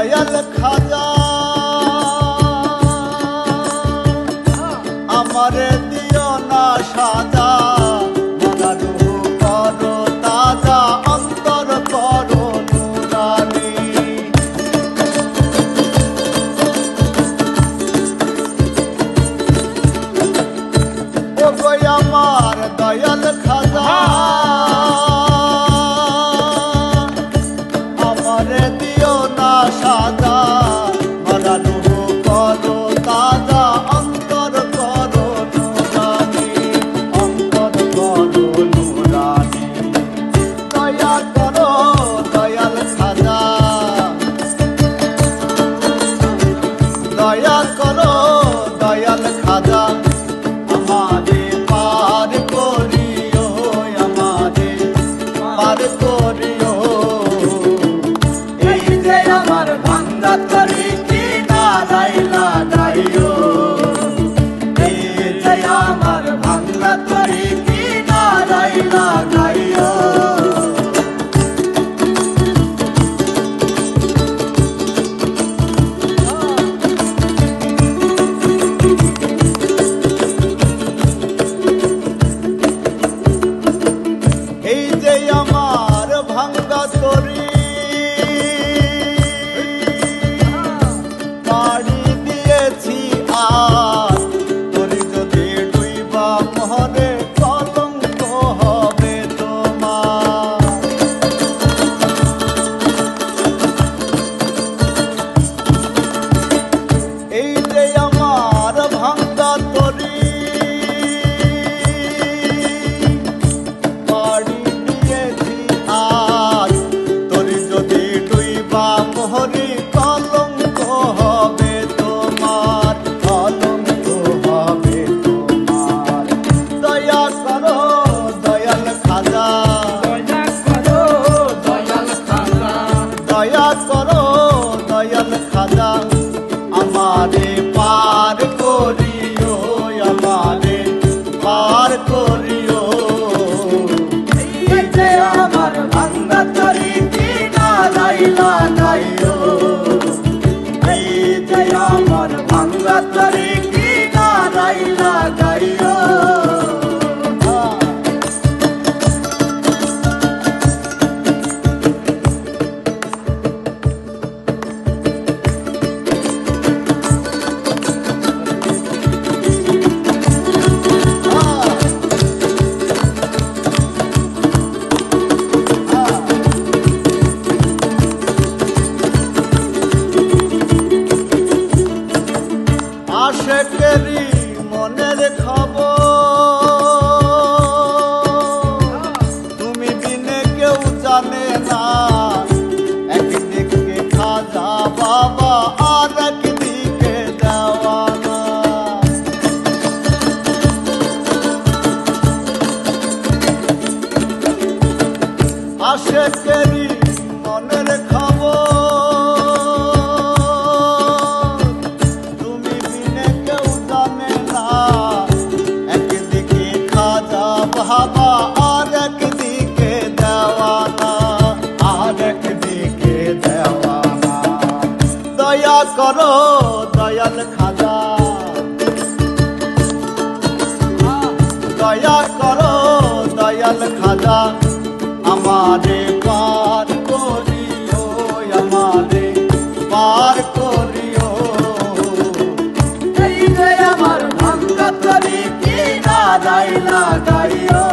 দয়াল খাজা আমারে দিও না সাজা মরা রূহ করো তাজা অন্তর করো নুরানি ও গো আমার দয়াল খাজা আমারে দিও না সাজা মরা রূহ করো তাজা অন্তর করো নুরানি অন্তর করো নুরানি দয়া করো দয়াল খাজা দয়া করো দয়াল খাজা আমারে পার করিও আমারে পার করিও এই যে আমার ভাঙ্গা তরি কি নারাই লাগাইও এই যে আমার ভাঙ্গা তরি কি নারাই লাগাইও এই যে আমার ভাঙ্গা তরি পাড়ি দিয়েছি আর তরি যদি ডুইবা মহরে কলঙ্ক হবে তোমার এই যে আমার ভাঙ্গা তরি পাড়ি দিয়েছি আজ তরি যদি ডুইবা মোহরি কলঙ্ক হবে তোমার কলঙ্ক হবে তোমার দয়া করো দয়াল খাজা দয়া করো দয়াল খাজা দয়া করো দয়াল খাজা আমারে পার করিও আমারে পার করিও এই যে আমার ভাঙ্গা তরি কি নারাই লাগাইও এই যে আমার ভাঙ্গা তরি কি নারাই লাগাইও আশেকেরি মনের খবর তুমি বিনে কেউ জানে না একদিকে খাজা বাবা আর একদিকে দেওয়ানা আশেকেরি মনের খবর তুমি বিনে কেউ জানে না একদিকে খাজা বাবা আর একদিকে দেওয়ানা আর একদিকে দেওয়ানা দয়া করো দয়াল খাজা দয়া করো দয়াল খাজা আমারে পার করিও আমারে পার করিও এই যে আমার ভাঙ্গা তরি কি নারাই লাগাইও